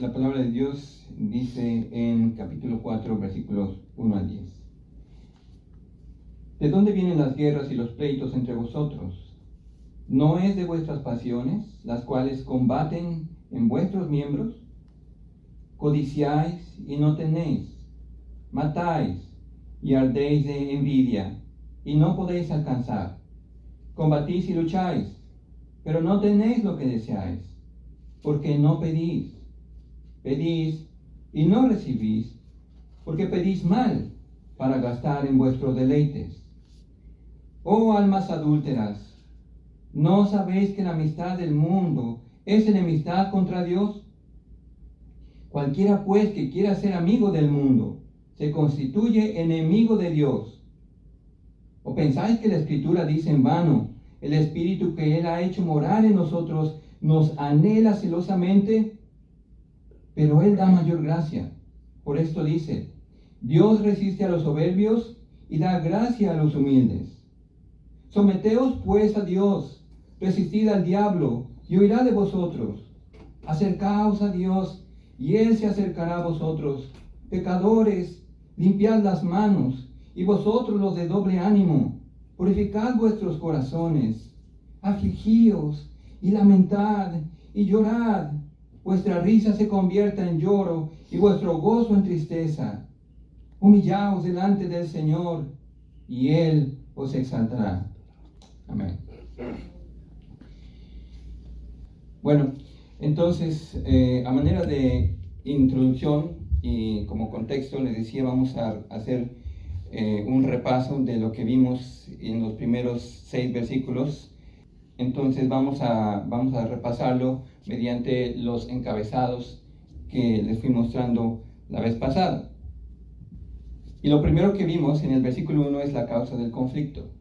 La palabra de Dios dice en capítulo 4, versículos 1 al 10. ¿De dónde vienen las guerras y los pleitos entre vosotros? ¿No es de vuestras pasiones, las cuales combaten en vuestros miembros? Codiciáis y no tenéis, matáis y ardéis de envidia y no podéis alcanzar. Combatís y lucháis, pero no tenéis lo que deseáis, porque no pedís. Pedís y no recibís, porque pedís mal para gastar en vuestros deleites. Oh almas adúlteras, ¿no sabéis que la amistad del mundo es enemistad contra Dios? Cualquiera pues que quiera ser amigo del mundo se constituye enemigo de Dios. ¿O pensáis que la Escritura dice en vano, el Espíritu que Él ha hecho morar en nosotros nos anhela celosamente? Pero Él da mayor gracia. Por esto dice, Dios resiste a los soberbios y da gracia a los humildes. Someteos pues a Dios, resistid al diablo y huirá de vosotros. Acercaos a Dios y Él se acercará a vosotros. Pecadores, limpiad las manos, y vosotros los de doble ánimo, purificad vuestros corazones. Afligíos y lamentad y llorad. Vuestra risa se convierta en lloro y vuestro gozo en tristeza. Humillaos delante del Señor y Él os exaltará. Amén. Bueno, entonces, a manera de introducción y como contexto, les decía, vamos a hacer un repaso de lo que vimos en los primeros 6 versículos. Entonces vamos a repasarlo mediante los encabezados que les fui mostrando la vez pasada. Y lo primero que vimos en el versículo 1 es la causa del conflicto,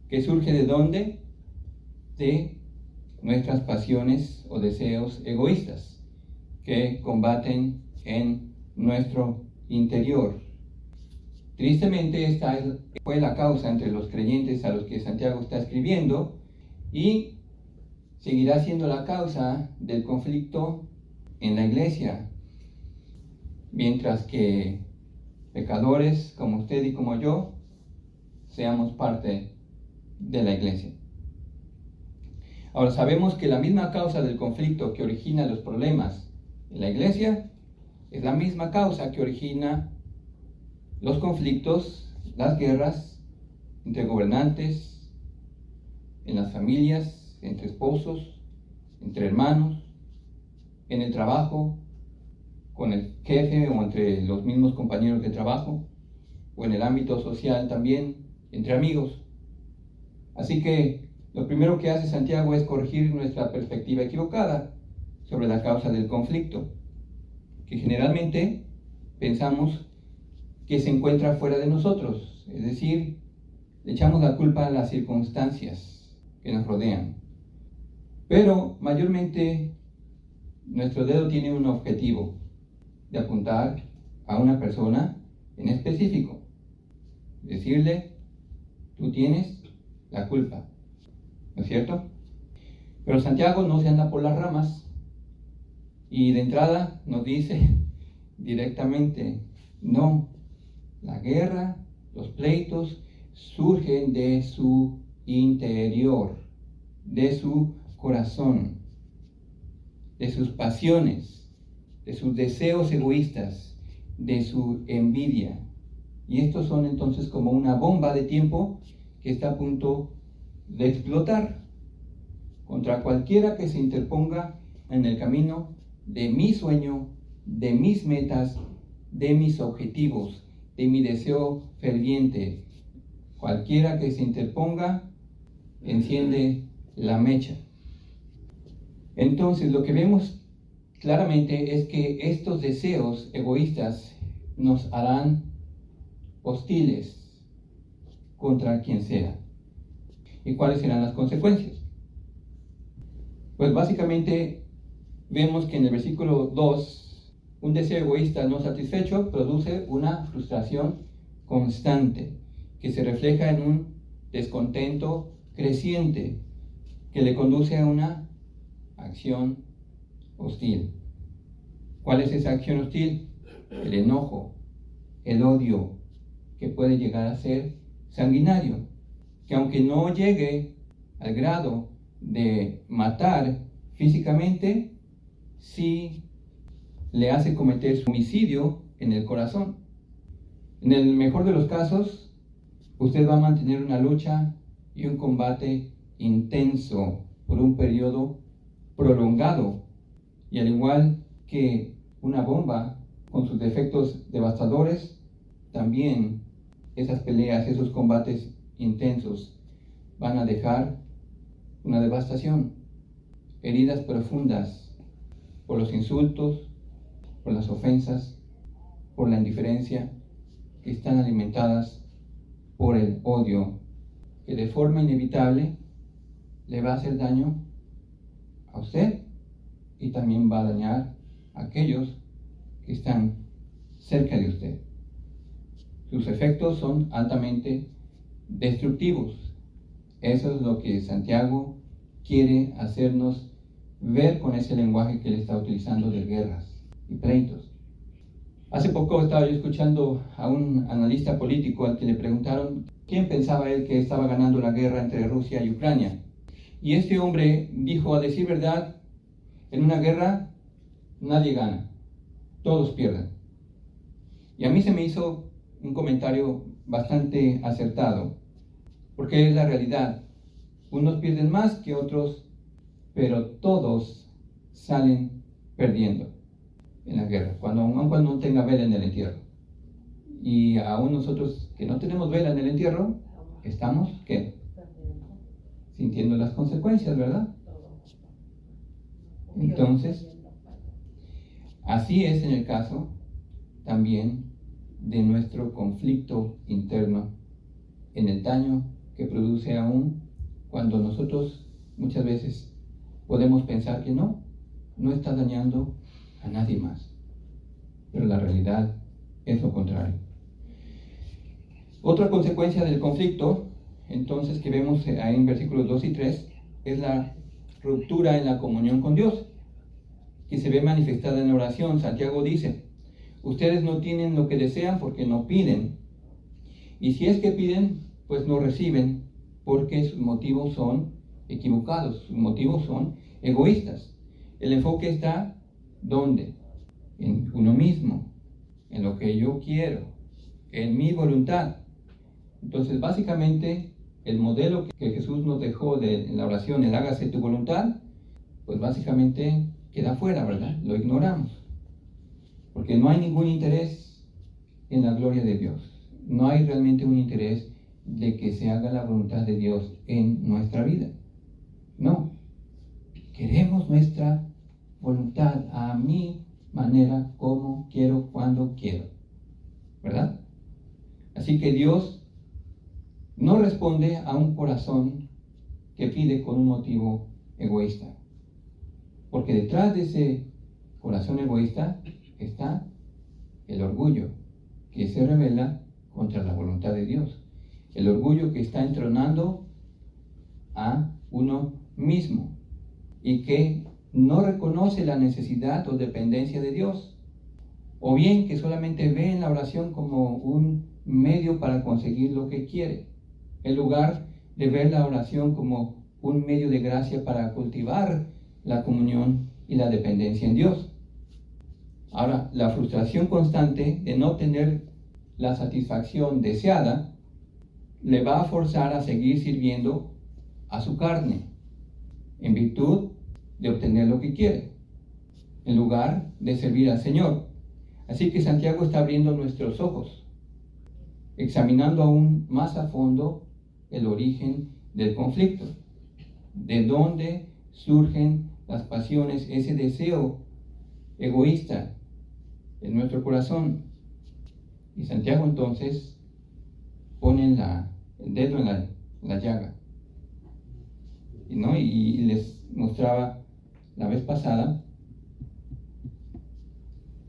que surge ¿de dónde? De nuestras pasiones o deseos egoístas, que combaten en nuestro interior. Tristemente, esta fue la causa entre los creyentes a los que Santiago está escribiendo y seguirá siendo la causa del conflicto en la iglesia, mientras que pecadores como usted y como yo seamos parte de la iglesia. Ahora sabemos que la misma causa del conflicto que origina los problemas en la iglesia es la misma causa que origina los conflictos, las guerras entre gobernantes, en las familias, entre esposos, entre hermanos, en el trabajo, con el jefe o entre los mismos compañeros de trabajo, o en el ámbito social también, entre amigos. Así que lo primero que hace Santiago es corregir nuestra perspectiva equivocada sobre la causa del conflicto, que generalmente pensamos que se encuentra fuera de nosotros, es decir, le echamos la culpa a las circunstancias que nos rodean. Pero mayormente nuestro dedo tiene un objetivo, de apuntar a una persona en específico, decirle, tú tienes la culpa, ¿no es cierto? Pero Santiago no se anda por las ramas y de entrada nos dice directamente, no, la guerra, los pleitos surgen de su interior, de su corazón, de sus pasiones, de sus deseos egoístas, de su envidia. Y estos son entonces como una bomba de tiempo que está a punto de explotar contra cualquiera que se interponga en el camino de mi sueño, de mis metas, de mis objetivos, de mi deseo ferviente. Cualquiera que se interponga enciende la mecha. Entonces lo que vemos claramente es que estos deseos egoístas nos harán hostiles contra quien sea. ¿Y cuáles serán las consecuencias? Pues básicamente vemos que en el versículo 2, un deseo egoísta no satisfecho produce una frustración constante que se refleja en un descontento creciente que le conduce a una acción hostil. ¿Cuál es esa acción hostil? El enojo, el odio, que puede llegar a ser sanguinario, que aunque no llegue al grado de matar físicamente, sí le hace cometer homicidio en el corazón. En el mejor de los casos, usted va a mantener una lucha y un combate intenso por un periodo prolongado, y al igual que una bomba con sus defectos devastadores, también esas peleas, esos combates intensos van a dejar una devastación, heridas profundas por los insultos, por las ofensas, por la indiferencia, que están alimentadas por el odio, que de forma inevitable le va a hacer daño a usted y también va a dañar a aquellos que están cerca de usted. Sus efectos son altamente destructivos. Eso es lo que Santiago quiere hacernos ver con ese lenguaje que él está utilizando de guerras y pleitos. Hace poco estaba yo escuchando a un analista político al que le preguntaron quién pensaba él que estaba ganando la guerra entre Rusia y Ucrania. Y este hombre dijo, a decir verdad, en una guerra nadie gana, todos pierden. Y a mí se me hizo un comentario bastante acertado, porque es la realidad. Unos pierden más que otros, pero todos salen perdiendo en la guerra, aun cuando no tenga vela en el entierro. Y aún nosotros que no tenemos vela en el entierro, estamos, ¿qué? Sintiendo las consecuencias, ¿verdad? Entonces, así es en el caso también de nuestro conflicto interno, en el daño que produce aún cuando nosotros muchas veces podemos pensar que no está dañando a nadie más, pero la realidad es lo contrario. Otra consecuencia del conflicto, entonces, que vemos ahí en versículos 2 y 3, es la ruptura en la comunión con Dios, que se ve manifestada en la oración. Santiago dice, ustedes no tienen lo que desean porque no piden, y si es que piden, pues no reciben, porque sus motivos son equivocados, sus motivos son egoístas. El enfoque está, ¿dónde? En uno mismo, en lo que yo quiero, en mi voluntad. Entonces, básicamente, el modelo que Jesús nos dejó en la oración, el hágase tu voluntad, pues básicamente queda fuera, ¿verdad? Lo ignoramos. Porque no hay ningún interés en la gloria de Dios. No hay realmente un interés de que se haga la voluntad de Dios en nuestra vida. No. Queremos nuestra voluntad a mi manera, como quiero, cuando quiero. ¿Verdad? Así que Dios no responde a un corazón que pide con un motivo egoísta. Porque detrás de ese corazón egoísta está el orgullo que se revela contra la voluntad de Dios. El orgullo que está entronando a uno mismo y que no reconoce la necesidad o dependencia de Dios. O bien que solamente ve en la oración como un medio para conseguir lo que quiere, en lugar de ver la oración como un medio de gracia para cultivar la comunión y la dependencia en Dios. Ahora, la frustración constante de no tener la satisfacción deseada le va a forzar a seguir sirviendo a su carne, en virtud de obtener lo que quiere, en lugar de servir al Señor. Así que Santiago está abriendo nuestros ojos, examinando aún más a fondo el origen del conflicto, de dónde surgen las pasiones, ese deseo egoísta en nuestro corazón. Y Santiago entonces pone el dedo en la llaga. Y les mostraba la vez pasada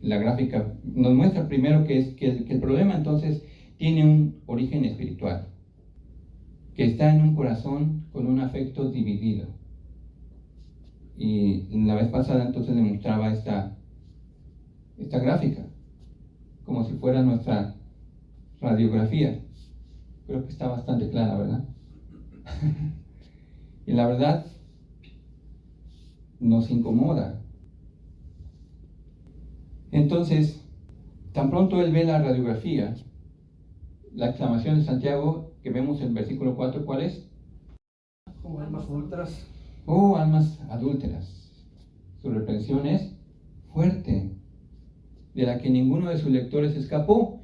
la gráfica. Nos muestra primero que el problema entonces tiene un origen espiritual, que está en un corazón con un afecto dividido. Y la vez pasada entonces le mostraba esta esta gráfica, como si fuera nuestra radiografía. Creo que está bastante clara, ¿verdad? Y la verdad nos incomoda. Entonces, tan pronto él ve la radiografía, la exclamación de Santiago que vemos en el versículo 4, ¿cuál es? Como almas adúlteras. Oh, almas adúlteras. Su reprensión es fuerte, de la que ninguno de sus lectores escapó,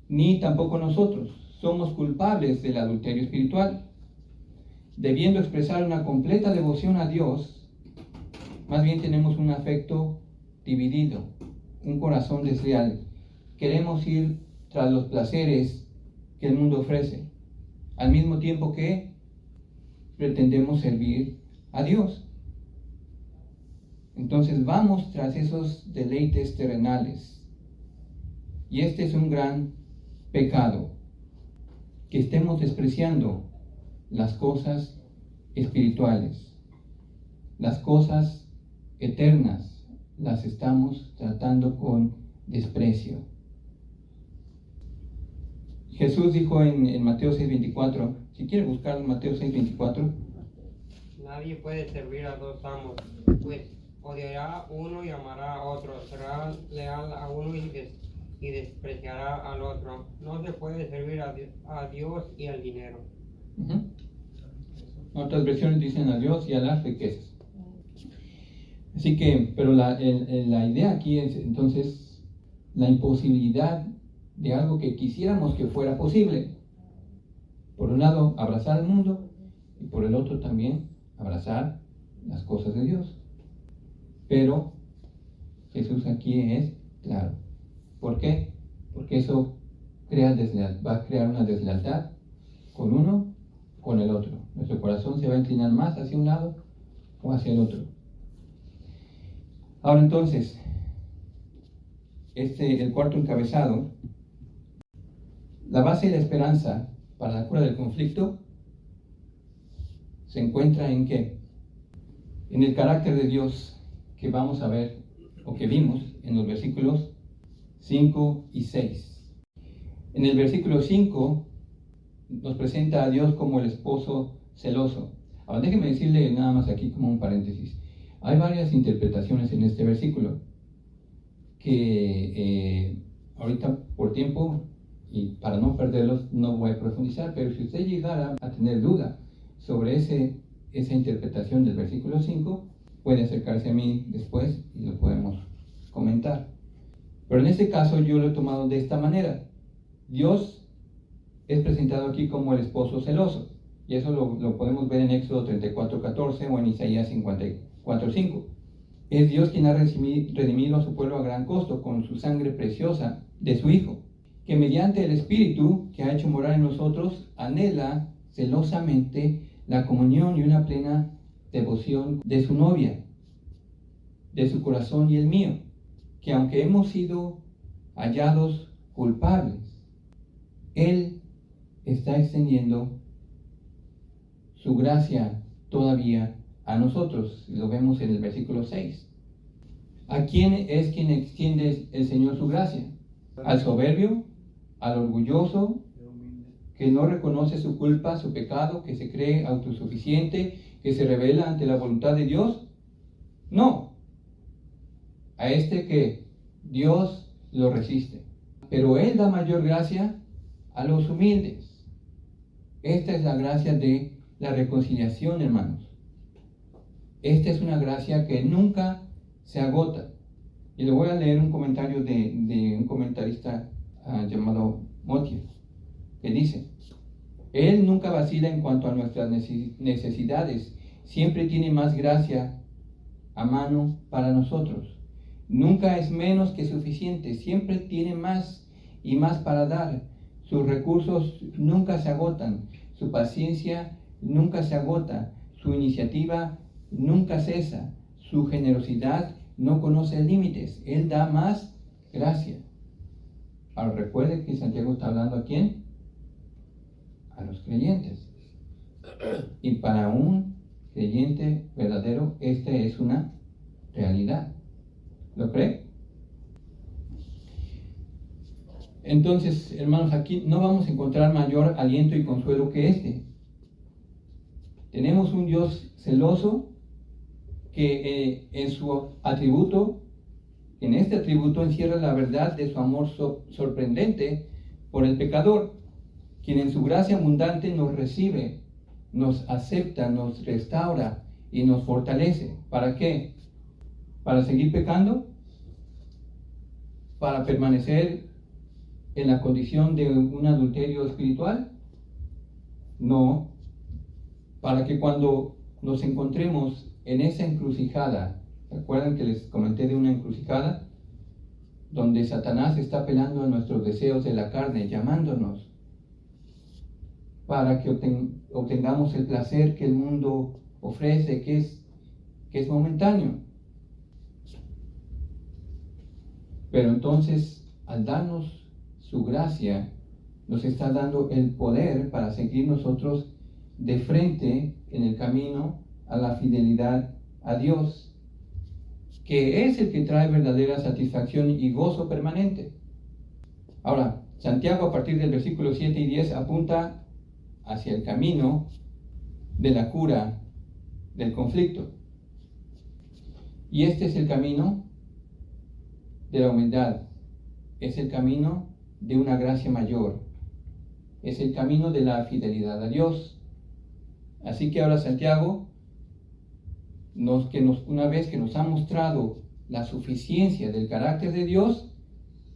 ni tampoco nosotros. Somos culpables del adulterio espiritual, debiendo expresar una completa devoción a Dios. Más bien tenemos un afecto dividido, un corazón desleal. Queremos ir tras los placeres que el mundo ofrece, al mismo tiempo que pretendemos servir a Dios. Entonces vamos tras esos deleites terrenales. Y este es un gran pecado, que estemos despreciando las cosas espirituales, las cosas eternas, las estamos tratando con desprecio. Jesús dijo en Mateo 6:24, si quiere buscar Mateo 6:24. Nadie puede servir a dos amos, pues odiará a uno y amará a otro, será leal a uno y despreciará al otro. No se puede servir a Dios y al dinero. Otras versiones dicen a Dios y a las riquezas. Así que, pero la idea aquí es entonces la imposibilidad de algo que quisiéramos que fuera posible. Por un lado, abrazar al mundo, y por el otro también abrazar las cosas de Dios. Pero Jesús aquí es claro. ¿Por qué? Porque eso va a crear una deslealtad con uno, con el otro. Nuestro corazón se va a inclinar más hacia un lado o hacia el otro. Ahora entonces, el cuarto encabezado, la base y la esperanza para la cura del conflicto se encuentra en ¿qué? En el carácter de Dios que vamos a ver o que vimos en los versículos 5 y 6. En el versículo 5 nos presenta a Dios como el esposo celoso. Ahora déjeme decirle nada más aquí como un paréntesis. Hay varias interpretaciones en este versículo que ahorita por tiempo y para no perderlos no voy a profundizar, pero si usted llegara a tener duda sobre esa interpretación del versículo 5, puede acercarse a mí después y lo podemos comentar. Pero en este caso yo lo he tomado de esta manera. Dios es presentado aquí como el esposo celoso, y eso lo podemos ver en Éxodo 34:14 o en Isaías 54:5. Es Dios quien ha redimido a su pueblo a gran costo con su sangre preciosa de su Hijo, que mediante el Espíritu que ha hecho morar en nosotros anhela celosamente la comunión y una plena devoción de su novia, de su corazón y el mío, que aunque hemos sido hallados culpables, Él está extendiendo su gracia todavía a nosotros. Lo vemos en el versículo 6. ¿A quién es quien extiende el Señor su gracia? ¿Al soberbio? ¿Al orgulloso? ¿Que no reconoce su culpa, su pecado, que se cree autosuficiente, que se revela ante la voluntad de Dios? No. A este que Dios lo resiste. Pero Él da mayor gracia a los humildes. Esta es la gracia de la reconciliación, hermanos. Esta es una gracia que nunca se agota. Y le voy a leer un comentario de un comentarista llamado Motier, que dice: Él nunca vacila en cuanto a nuestras necesidades, siempre tiene más gracia a mano para nosotros. Nunca es menos que suficiente, siempre tiene más y más para dar. Sus recursos nunca se agotan, su paciencia nunca se agota, su iniciativa nunca cesa, su generosidad no conoce límites. Él da más gracia. Ahora recuerde que Santiago está hablando ¿a quién? A los creyentes. Y para un creyente verdadero, esta es una realidad. ¿Lo cree? Entonces, hermanos, aquí no vamos a encontrar mayor aliento y consuelo que este. Tenemos un Dios celoso que en su atributo, en este atributo encierra la verdad de su amor sorprendente por el pecador, quien en su gracia abundante nos recibe, nos acepta, nos restaura y nos fortalece. ¿Para qué? ¿Para seguir pecando? ¿Para permanecer en la condición de un adulterio espiritual? No. Para que cuando nos encontremos en esa encrucijada, ¿se acuerdan que les comenté de una encrucijada? Donde Satanás está apelando a nuestros deseos de la carne, llamándonos para que obtengamos el placer que el mundo ofrece, que es momentáneo. Pero entonces, al darnos su gracia, nos está dando el poder para seguir nosotros de frente en el camino a la fidelidad a Dios, que es el que trae verdadera satisfacción y gozo permanente. Ahora, Santiago a partir del versículo 7 y 10 apunta hacia el camino de la cura del conflicto. Y este es el camino de la humildad, es el camino de una gracia mayor, es el camino de la fidelidad a Dios. Así que ahora Santiago, una vez que nos ha mostrado la suficiencia del carácter de Dios,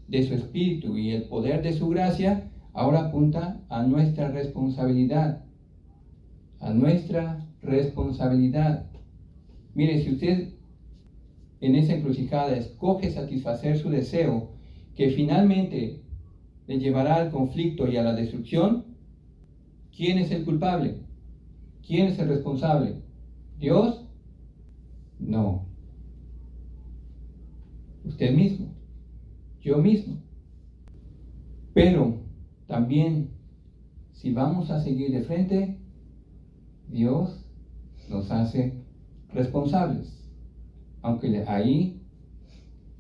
de su Espíritu y el poder de su gracia, ahora apunta a nuestra responsabilidad. A nuestra responsabilidad. Mire, si usted en esa encrucijada escoge satisfacer su deseo, que finalmente le llevará al conflicto y a la destrucción, ¿quién es el culpable? ¿Quién es el responsable? ¿Dios? No. Usted mismo. Yo mismo. Pero también, si vamos a seguir de frente, Dios nos hace responsables. Aunque ahí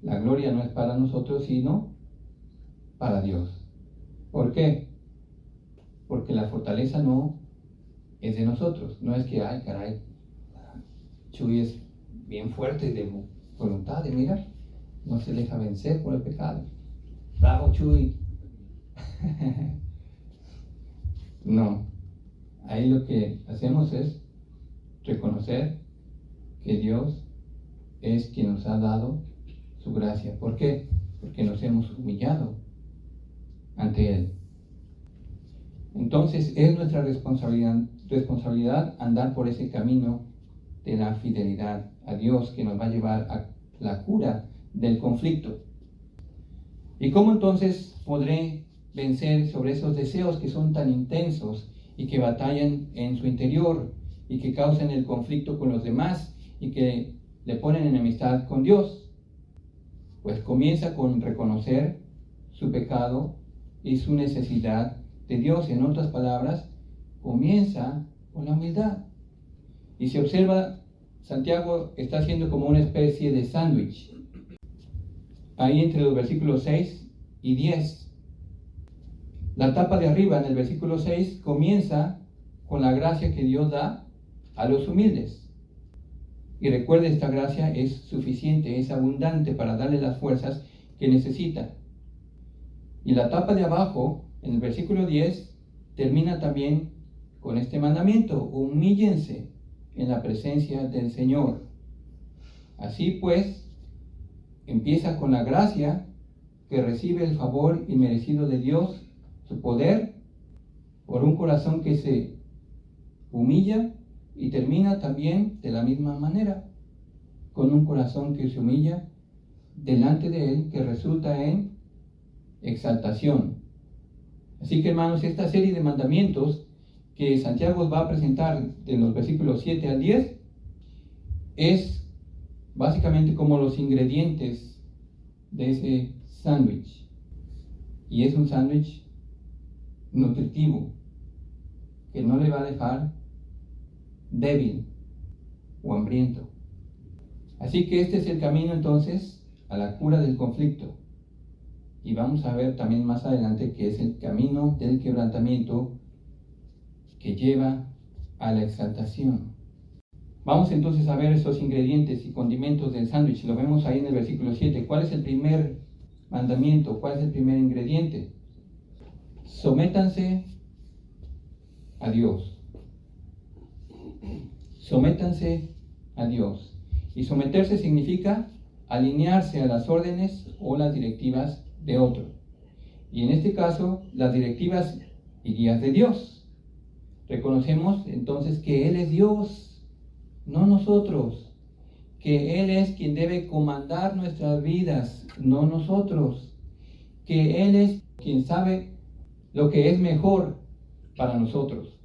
la gloria no es para nosotros, sino para Dios. ¿Por qué? Porque la fortaleza no es de nosotros. No es que, ay, caray, Chuy es bien fuerte de voluntad, de mira, no se deja vencer por el pecado. Bravo, Chuy. No. Ahí lo que hacemos es reconocer que Dios es quien nos ha dado su gracia. ¿Por qué? Porque nos hemos humillado ante Él. Entonces es nuestra responsabilidad andar por ese camino de la fidelidad a Dios que nos va a llevar a la cura del conflicto. ¿Y cómo entonces podré vencer sobre esos deseos que son tan intensos y que batallan en su interior y que causan el conflicto con los demás y que le ponen enemistad con Dios? Pues comienza con reconocer su pecado y su necesidad de Dios. En otras palabras, comienza con la humildad. Y si observa, Santiago está haciendo como una especie de sándwich. Ahí entre los versículos 6 y 10. La tapa de arriba, en el versículo 6, comienza con la gracia que Dios da a los humildes. Y recuerde, esta gracia es suficiente, es abundante para darle las fuerzas que necesita. Y la tapa de abajo, en el versículo 10, termina también con este mandamiento: humíllense en la presencia del Señor. Así pues, empieza con la gracia que recibe el favor inmerecido de Dios, su poder, por un corazón que se humilla, y termina también de la misma manera, con un corazón que se humilla delante de Él, que resulta en exaltación. Así que, hermanos, esta serie de mandamientos que Santiago os va a presentar de los versículos 7 al 10 es básicamente como los ingredientes de ese sándwich. Y es un sándwich nutritivo que no le va a dejar débil o hambriento. Así que este es el camino entonces a la cura del conflicto. y vamos a ver también más adelante que es el camino del quebrantamiento que lleva a la exaltación. Vamos entonces a ver esos ingredientes y condimentos del sándwich. Lo vemos ahí en el versículo 7. ¿Cuál es el primer mandamiento? ¿Cuál es el primer ingrediente? Sométanse a Dios. Sométanse a Dios. Y someterse significa alinearse a las órdenes o las directivas de otro. Y en este caso, las directivas y guías de Dios. Reconocemos entonces que Él es Dios, no nosotros. Que Él es quien debe comandar nuestras vidas, no nosotros. Que Él es quien sabe lo que es mejor para nosotros.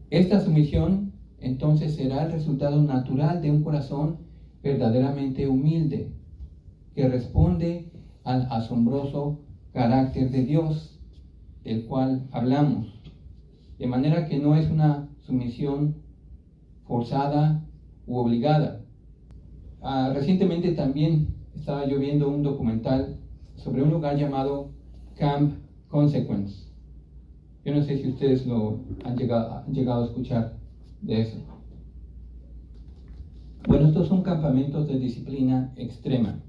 Esta sumisión entonces será el resultado natural de un corazón verdaderamente humilde, que responde al asombroso carácter de Dios, del cual hablamos. De manera que no es una sumisión forzada u obligada. Recientemente también estaba yo viendo un documental sobre un lugar llamado Camp Consequence. Yo no sé si ustedes lo han llegado a escuchar de eso. Bueno, estos son campamentos de disciplina extrema,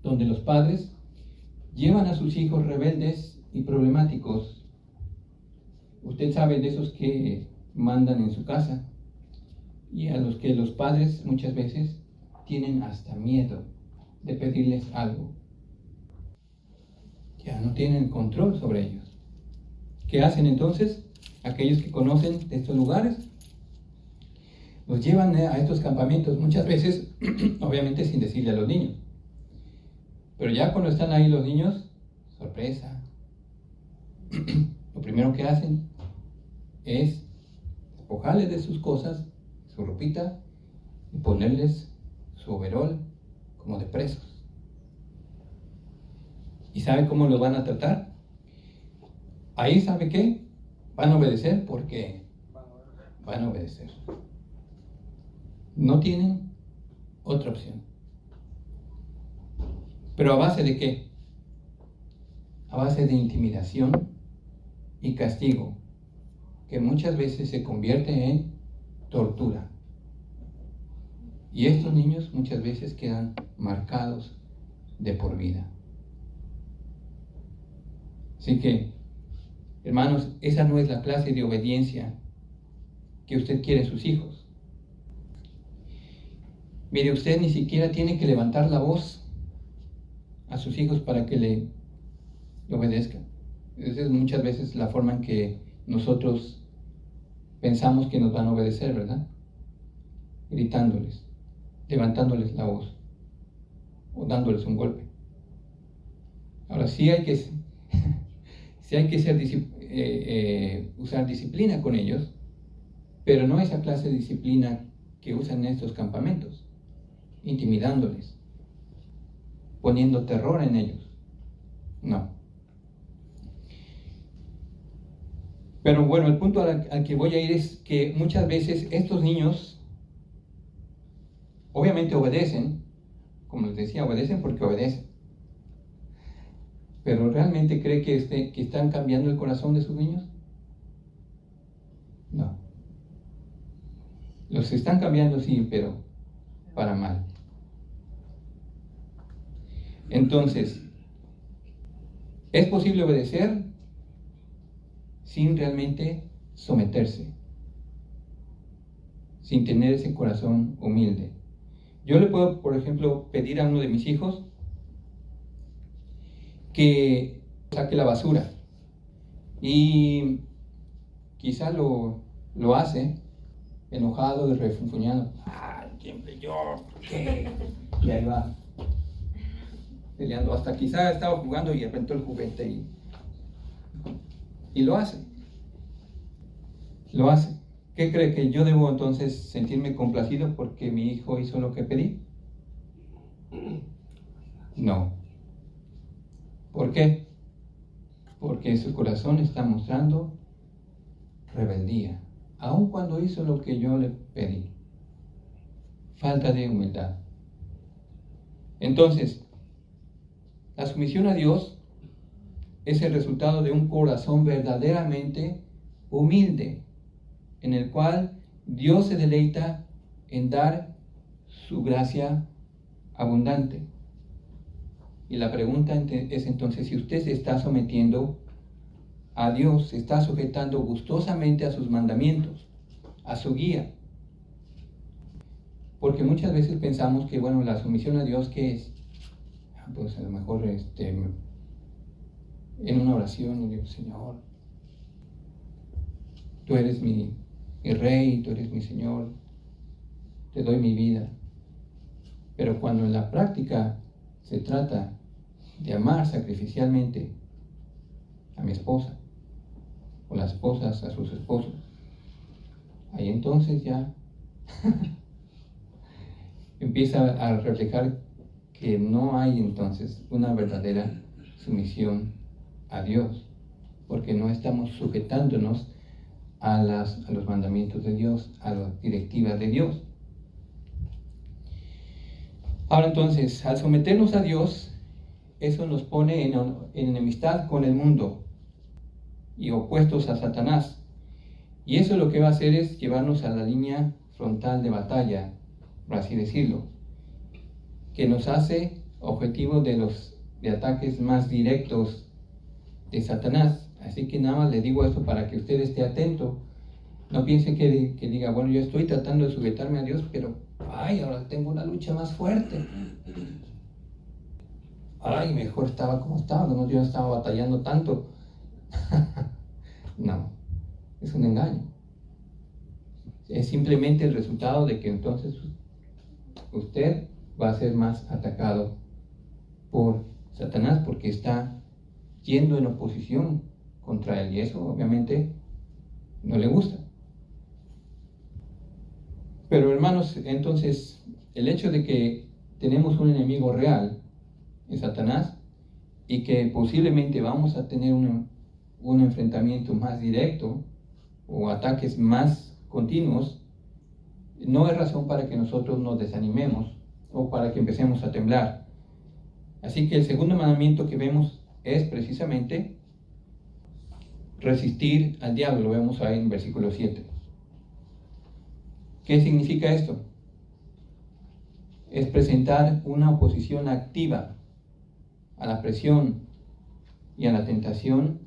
donde los padres llevan a sus hijos rebeldes y problemáticos. Usted sabe de esos que mandan en su casa y a los que los padres muchas veces tienen hasta miedo de pedirles algo. Ya no tienen control sobre ellos. ¿Qué hacen entonces? Aquellos que conocen de estos lugares los llevan a estos campamentos muchas veces, obviamente sin decirle a los niños. Pero ya cuando están ahí los niños, sorpresa. Lo primero que hacen es despojarles de sus cosas, su ropita, y ponerles su overol como de presos. ¿Y sabe cómo los van a tratar? Ahí, ¿sabe qué? Van a obedecer porque van a obedecer. No tienen otra opción. ¿Pero a base de qué? A base de intimidación y castigo, que muchas veces se convierte en tortura. Y estos niños muchas veces quedan marcados de por vida. Así que, hermanos, esa no es la clase de obediencia que usted quiere en sus hijos. Mire, usted ni siquiera tiene que levantar la voz a sus hijos para que le obedezcan. Esa es muchas veces la forma en que nosotros pensamos que nos van a obedecer, ¿verdad? Gritándoles, levantándoles la voz o dándoles un golpe. Ahora sí hay que usar disciplina con ellos, pero no esa clase de disciplina que usan en estos campamentos, intimidándoles, poniendo terror en ellos. No. Pero bueno, el punto al que voy a ir es que muchas veces estos niños obviamente obedecen, como les decía, obedecen porque obedecen. ¿Pero realmente cree que están cambiando el corazón de sus niños? No. Los están cambiando, sí, pero para mal. Entonces, ¿es posible obedecer sin realmente someterse? Sin tener ese corazón humilde. Yo le puedo, por ejemplo, pedir a uno de mis hijos que saque la basura. Y quizá lo hace enojado y refunfuñado. ¡Ah, siempre yo! ¿Qué? Y ahí va peleando. Hasta quizá estaba jugando y aventó el juguete y lo hace. Lo hace. ¿Qué cree? ¿Que yo debo entonces sentirme complacido porque mi hijo hizo lo que pedí? No. ¿Por qué? Porque su corazón está mostrando rebeldía, aun cuando hizo lo que yo le pedí. Falta de humildad. Entonces, La sumisión a Dios es el resultado de un corazón verdaderamente humilde, en el cual Dios se deleita en dar su gracia abundante. Y la pregunta es entonces, si usted se está sometiendo a Dios, se está sujetando gustosamente a sus mandamientos, a su guía. Porque muchas veces pensamos que, bueno, la sumisión a Dios, ¿qué es? Pues a lo mejor en una oración, digo, Señor, tú eres mi Rey, tú eres mi Señor, te doy mi vida. Pero cuando en la práctica se trata de amar sacrificialmente a mi esposa, o las esposas a sus esposos, ahí entonces ya empieza a reflejar que no hay entonces una verdadera sumisión a Dios, porque no estamos sujetándonos a los mandamientos de Dios, a las directivas de Dios. Ahora entonces, al someternos a Dios, eso nos pone en enemistad con el mundo y opuestos a Satanás. Y eso lo que va a hacer es llevarnos a la línea frontal de batalla, por así decirlo, que nos hace objetivo de ataques más directos de Satanás. Así que nada más le digo esto para que usted esté atento. No piense que diga, bueno, yo estoy tratando de sujetarme a Dios, pero ahora tengo una lucha más fuerte. Mejor estaba como estaba, no, yo no estaba batallando tanto. No, es un engaño. Es simplemente el resultado de que entonces usted va a ser más atacado por Satanás, porque está yendo en oposición contra él, y eso obviamente no le gusta. Pero hermanos, entonces el hecho de que tenemos un enemigo real en Satanás y que posiblemente vamos a tener un enfrentamiento más directo o ataques más continuos, no es razón para que nosotros nos desanimemos o para que empecemos a temblar. Así que el segundo mandamiento que vemos es precisamente resistir al diablo. Lo vemos ahí en versículo 7. ¿Qué significa esto? Es presentar una oposición activa a la presión y a la tentación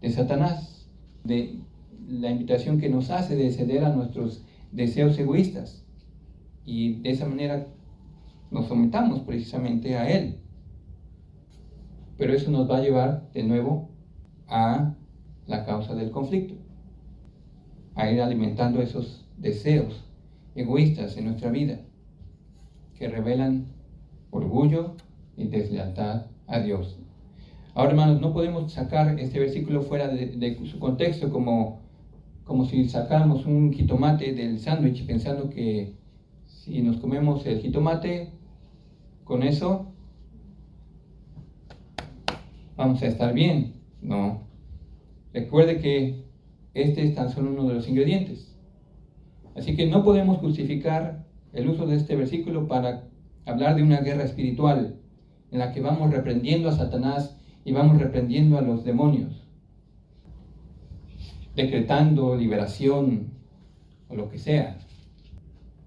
de Satanás, de la invitación que nos hace de ceder a nuestros deseos egoístas, y de esa manera nos sometamos precisamente a él. Pero eso nos va a llevar de nuevo a la causa del conflicto, a ir alimentando esos deseos egoístas en nuestra vida que revelan orgullo y deslealtad a Dios. Ahora, hermanos, no podemos sacar este versículo fuera de su contexto, como si sacáramos un jitomate del sándwich pensando que si nos comemos el jitomate, con eso vamos a estar bien. No. Recuerde que este es tan solo uno de los ingredientes. Así que no podemos justificar el uso de este versículo para hablar de una guerra espiritual en la que vamos reprendiendo a Satanás y vamos reprendiendo a los demonios, decretando liberación o lo que sea,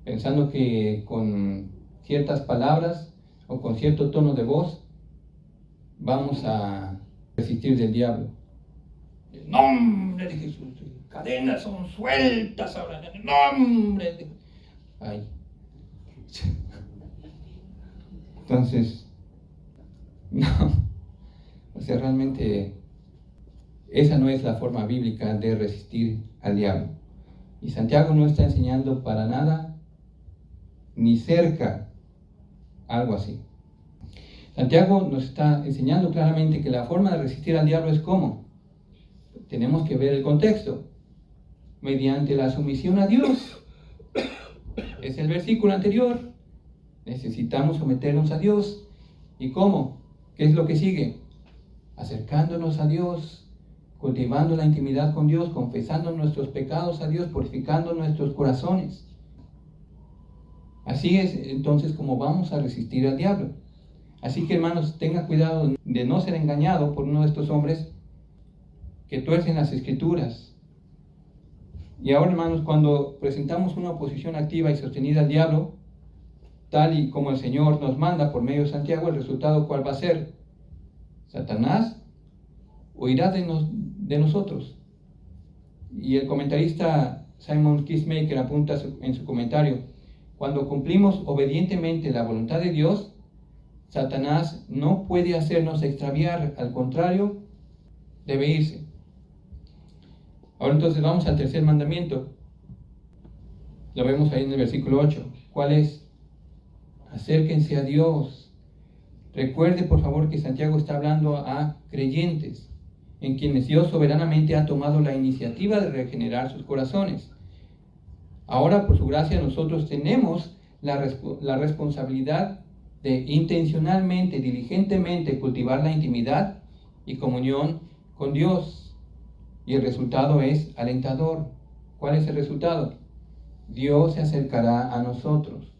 pensando que con ciertas palabras o con cierto tono de voz vamos a resistir del diablo. En nombre de Jesús, cadenas son sueltas ahora, en el nombre de... Entonces, no, o sea, realmente esa no es la forma bíblica de resistir al diablo. Y Santiago no está enseñando para nada, ni cerca, algo así. Santiago nos está enseñando claramente que la forma de resistir al diablo es ¿cómo? Tenemos que ver el contexto, mediante la sumisión a Dios. Es el versículo anterior. Necesitamos someternos a Dios. ¿Y cómo? ¿Qué es lo que sigue? Acercándonos a Dios, cultivando la intimidad con Dios, confesando nuestros pecados a Dios, purificando nuestros corazones. Así es entonces como vamos a resistir al diablo. Así que, hermanos, tenga cuidado de no ser engañado por uno de estos hombres que tuercen las Escrituras. Y ahora, hermanos, cuando presentamos una oposición activa y sostenida al diablo, tal y como el Señor nos manda por medio de Santiago, el resultado ¿cuál va a ser? Satanás huirá de nosotros. Y el comentarista Simon Kingsmaker apunta en su comentario: cuando cumplimos obedientemente la voluntad de Dios, Satanás no puede hacernos extraviar, al contrario, debe irse. Ahora entonces vamos al tercer mandamiento. Lo vemos ahí en el versículo 8. ¿Cuál es? Acérquense a Dios. Recuerde, por favor, que Santiago está hablando a creyentes, en quienes Dios soberanamente ha tomado la iniciativa de regenerar sus corazones. Ahora, por su gracia, nosotros tenemos la responsabilidad de intencionalmente, diligentemente cultivar la intimidad y comunión con Dios. Y el resultado es alentador. ¿Cuál es el resultado? Dios se acercará a nosotros.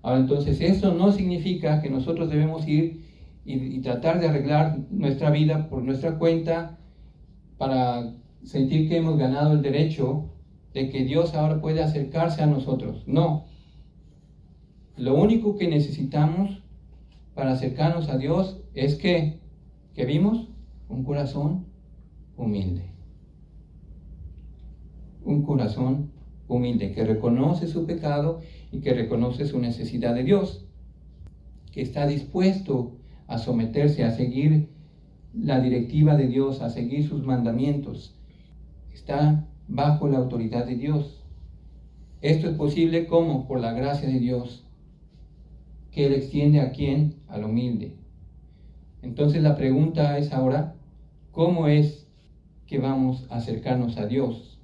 Ahora entonces, eso no significa que nosotros debemos ir y tratar de arreglar nuestra vida por nuestra cuenta para sentir que hemos ganado el derecho de que Dios ahora puede acercarse a nosotros. No. Lo único que necesitamos para acercarnos a Dios es que vimos un corazón humilde. Un corazón humilde que reconoce su pecado y que reconoce su necesidad de Dios, que está dispuesto a someterse, a seguir la directiva de Dios, a seguir sus mandamientos. Está bajo la autoridad de Dios. Esto es posible ¿cómo? Por la gracia de Dios, que Él extiende ¿a quién? Al humilde. Entonces la pregunta es ahora, ¿cómo es que vamos a acercarnos a Dios?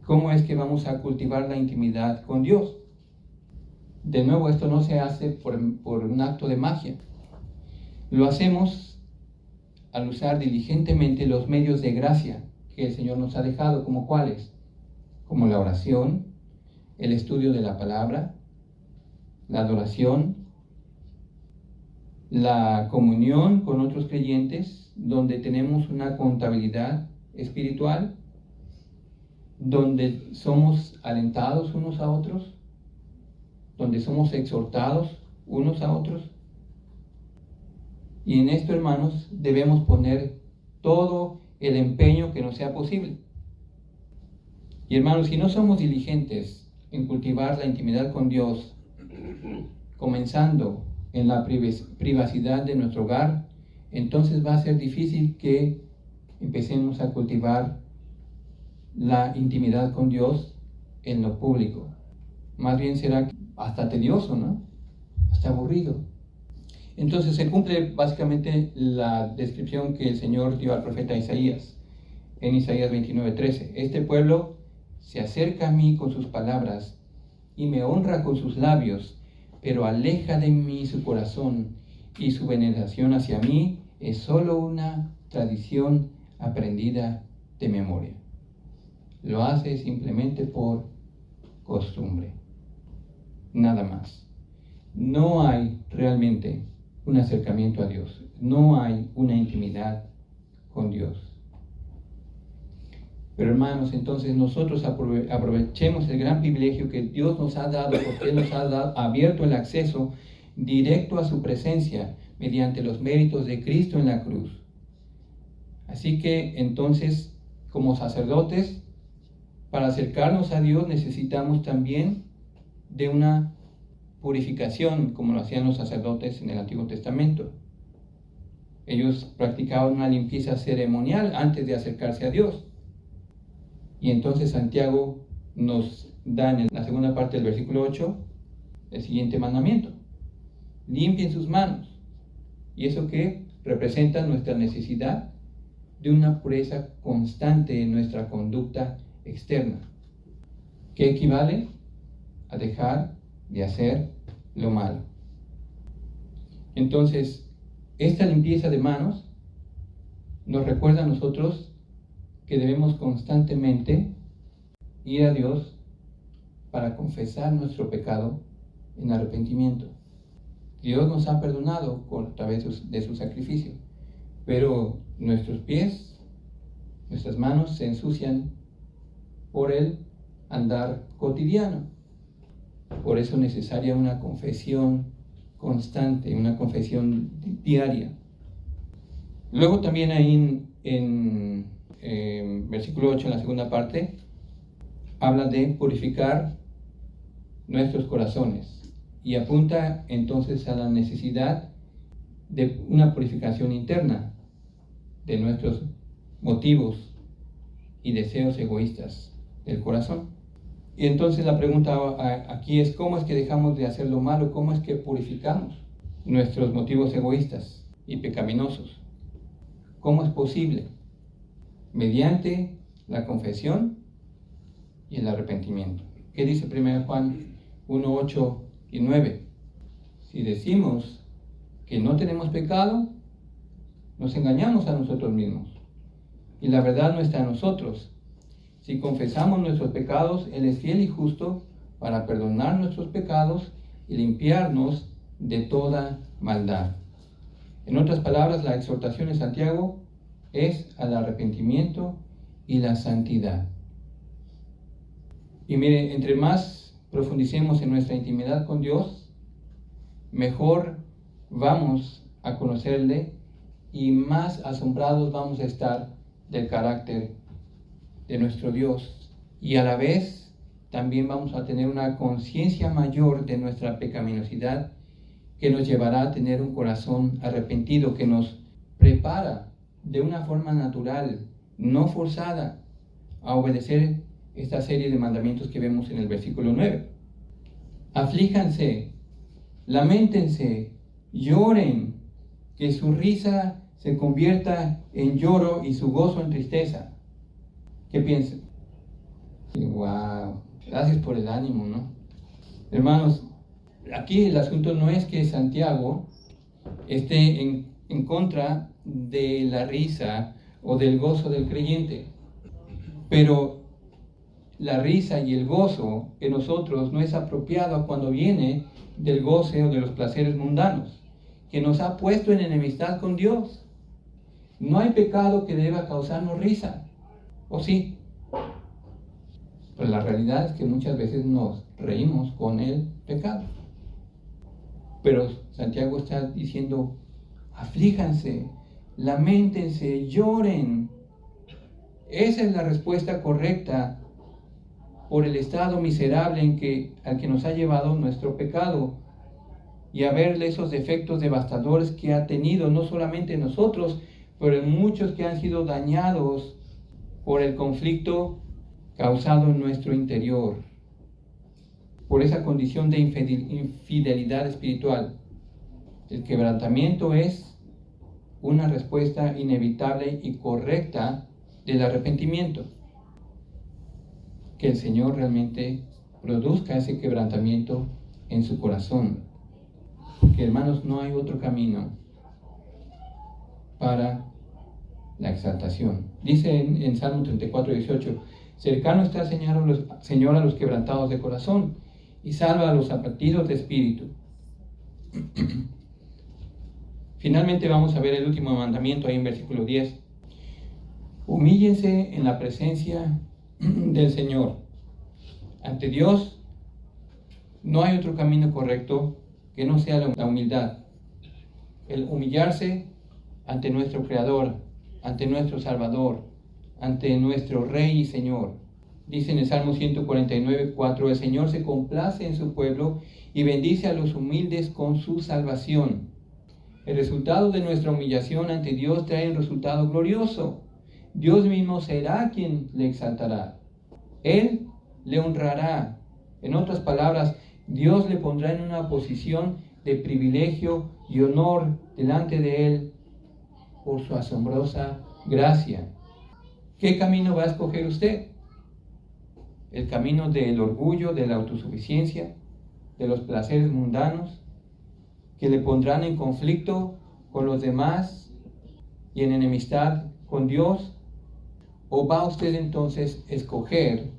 ¿Cómo es que vamos a cultivar la intimidad con Dios? De nuevo, esto no se hace por un acto de magia. Lo hacemos al usar diligentemente los medios de gracia que el Señor nos ha dejado, ¿como cuáles? Como la oración, el estudio de la palabra, la adoración, la comunión con otros creyentes, donde tenemos una contabilidad espiritual, donde somos alentados unos a otros, donde somos exhortados unos a otros. Y en esto, hermanos, debemos poner todo el empeño que nos sea posible. Y hermanos, si no somos diligentes en cultivar la intimidad con Dios, comenzando en la privacidad de nuestro hogar, entonces va a ser difícil que empecemos a cultivar la intimidad con Dios en lo público. Más bien será hasta tedioso, ¿no? Hasta aburrido. Entonces se cumple básicamente la descripción que el Señor dio al profeta Isaías, en Isaías 29:13. Este pueblo se acerca a mí con sus palabras y me honra con sus labios, pero aleja de mí su corazón, y su veneración hacia mí es solo una tradición aprendida de memoria. Lo hace simplemente por costumbre, nada más. No hay realmente un acercamiento a Dios, no hay una intimidad con Dios. Pero hermanos, entonces nosotros aprovechemos el gran privilegio que Dios nos ha dado, porque Él nos ha abierto el acceso directo a su presencia mediante los méritos de Cristo en la cruz. Así que entonces, como sacerdotes, para acercarnos a Dios necesitamos también de una purificación, como lo hacían los sacerdotes en el Antiguo Testamento. Ellos practicaban una limpieza ceremonial antes de acercarse a Dios. Y entonces Santiago nos da en la segunda parte del versículo 8 el siguiente mandamiento: limpien sus manos. ¿Y eso qué? Representa nuestra necesidad de una pureza constante en nuestra conducta externa, que equivale a dejar de hacer lo malo. Entonces, esta limpieza de manos nos recuerda a nosotros que debemos constantemente ir a Dios para confesar nuestro pecado en arrepentimiento. Dios nos ha perdonado a través de su sacrificio, pero nuestros pies, nuestras manos se ensucian por el andar cotidiano. Por eso es necesaria una confesión constante, una confesión diaria. Luego también ahí en versículo 8, en la segunda parte, habla de purificar nuestros corazones y apunta entonces a la necesidad de una purificación interna de nuestros motivos y deseos egoístas del corazón. Y entonces la pregunta aquí es: ¿cómo es que dejamos de hacer lo malo? ¿Cómo es que purificamos nuestros motivos egoístas y pecaminosos? ¿Cómo es posible? Mediante la confesión y el arrepentimiento. ¿Qué dice 1 Juan 1, 8 y 9? Si decimos que no tenemos pecado, nos engañamos a nosotros mismos y la verdad no está en nosotros. Si confesamos nuestros pecados, Él es fiel y justo para perdonar nuestros pecados y limpiarnos de toda maldad. En otras palabras, la exhortación de Santiago es al arrepentimiento y la santidad. Y mire, entre más profundicemos en nuestra intimidad con Dios, mejor vamos a conocerle y más asombrados vamos a estar del carácter de nuestro Dios. Y a la vez también vamos a tener una conciencia mayor de nuestra pecaminosidad que nos llevará a tener un corazón arrepentido, que nos prepara de una forma natural, no forzada, a obedecer esta serie de mandamientos que vemos en el versículo 9. Aflíjanse, lamentense, lloren, que su risa se convierta en lloro y su gozo en tristeza. ¿Qué piensan? Wow, gracias por el ánimo, ¿no? Hermanos, aquí el asunto no es que Santiago esté en contra de la risa o del gozo del creyente, pero la risa y el gozo en nosotros no es apropiado cuando viene del goce o de los placeres mundanos, que nos ha puesto en enemistad con Dios. No hay pecado que deba causarnos risa, ¿o sí? Pero la realidad es que muchas veces nos reímos con el pecado. Pero Santiago está diciendo: aflíjanse, lamentense, lloren. Esa es la respuesta correcta por el estado miserable al que nos ha llevado nuestro pecado, y a verle esos defectos devastadores que ha tenido, no solamente en nosotros, pero en muchos que han sido dañados por el conflicto causado en nuestro interior, por esa condición de infidelidad espiritual. El quebrantamiento es una respuesta inevitable y correcta del arrepentimiento. Que el Señor realmente produzca ese quebrantamiento en su corazón. Porque, hermanos, no hay otro camino para la exaltación. Dice en Salmo 34, 18: cercano está Señor a los quebrantados de corazón y salva a los abatidos de espíritu. Finalmente vamos a ver el último mandamiento ahí en versículo 10. Humíllense en la presencia del Señor. Ante Dios no hay otro camino correcto que no sea la humildad. El humillarse ante nuestro Creador, ante nuestro Salvador, ante nuestro Rey y Señor. Dice en el Salmo 149, 4: el Señor se complace en su pueblo y bendice a los humildes con su salvación. El resultado de nuestra humillación ante Dios trae un resultado glorioso. Dios mismo será quien le exaltará. Él le honrará. En otras palabras, Dios le pondrá en una posición de privilegio y honor delante de Él por su asombrosa gracia. ¿Qué camino va a escoger usted? ¿El camino del orgullo, de la autosuficiencia, de los placeres mundanos, que le pondrán en conflicto con los demás y en enemistad con Dios? ¿O va usted entonces a escoger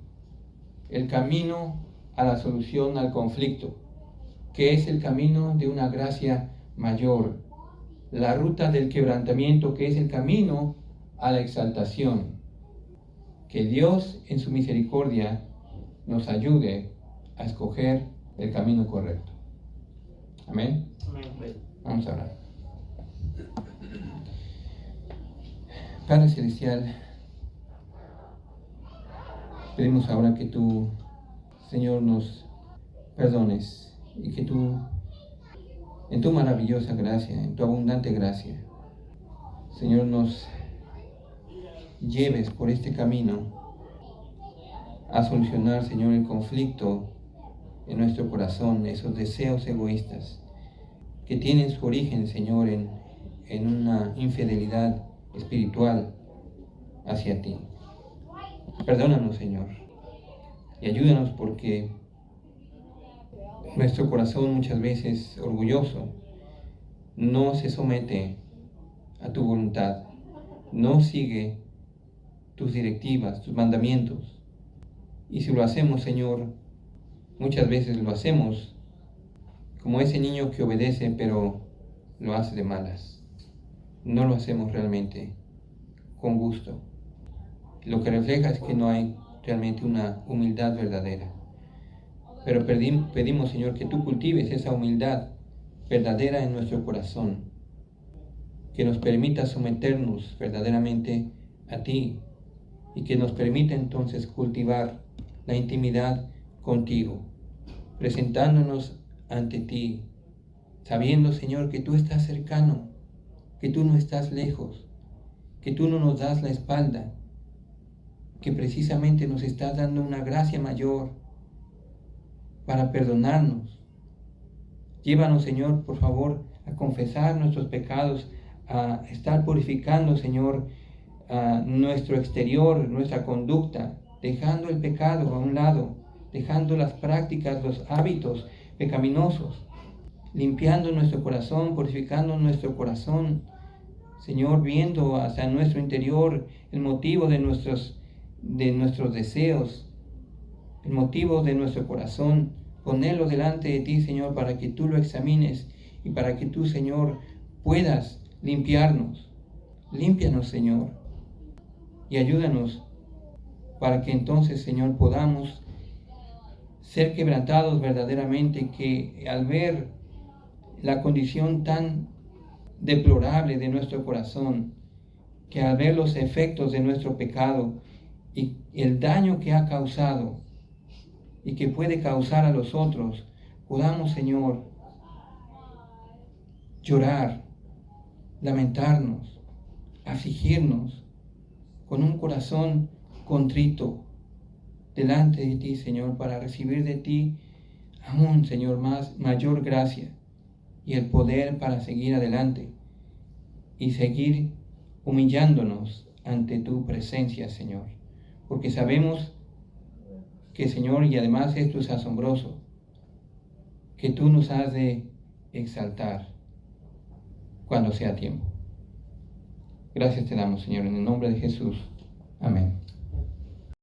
el camino a la solución al conflicto? que es el camino de una gracia mayor, la ruta del quebrantamiento, que es el camino a la exaltación. Que Dios en su misericordia nos ayude a escoger el camino correcto. Amén. Amén. Vamos a orar. Padre Celestial, pedimos ahora que tú, Señor, nos perdones y que tú, en tu maravillosa gracia, en tu abundante gracia, Señor, nos lleves por este camino a solucionar, Señor, el conflicto en nuestro corazón, esos deseos egoístas que tienen su origen, Señor, en una infidelidad espiritual hacia ti. Perdónanos, Señor, y ayúdanos porque nuestro corazón muchas veces orgulloso no se somete a tu voluntad, no sigue tus directivas, tus mandamientos. Y si lo hacemos, Señor, muchas veces lo hacemos como ese niño que obedece, pero lo hace de malas. No lo hacemos realmente con gusto. Lo que refleja es que no hay realmente una humildad verdadera. Pero pedimos, Señor, que tú cultives esa humildad verdadera en nuestro corazón, que nos permita someternos verdaderamente a ti y que nos permita entonces cultivar la intimidad contigo, presentándonos ante ti, sabiendo, Señor, que tú estás cercano, que tú no estás lejos, que tú no nos das la espalda, que precisamente nos estás dando una gracia mayor para perdonarnos. Llévanos, Señor, por favor, a confesar nuestros pecados, a estar purificando, Señor, a nuestro exterior, nuestra conducta, dejando el pecado a un lado, dejando las prácticas, los hábitos pecaminosos, limpiando nuestro corazón, purificando nuestro corazón, Señor, viendo hacia nuestro interior el motivo de nuestros deseos, el motivo de nuestro corazón, ponerlo delante de ti, Señor, para que tú lo examines y para que tú, Señor, puedas limpiarnos. Límpianos, Señor, y ayúdanos para que entonces, Señor, podamos ser quebrantados verdaderamente, que al ver la condición tan deplorable de nuestro corazón, que al ver los efectos de nuestro pecado y el daño que ha causado y que puede causar a los otros, podamos, Señor, llorar, lamentarnos, afligirnos con un corazón contrito delante de ti, Señor, para recibir de ti aún, Señor, mayor gracia y el poder para seguir adelante y seguir humillándonos ante tu presencia, Señor, porque sabemos que, Señor, y además esto es asombroso, que tú nos has de exaltar cuando sea tiempo. Gracias te damos, Señor, en el nombre de Jesús. Amén.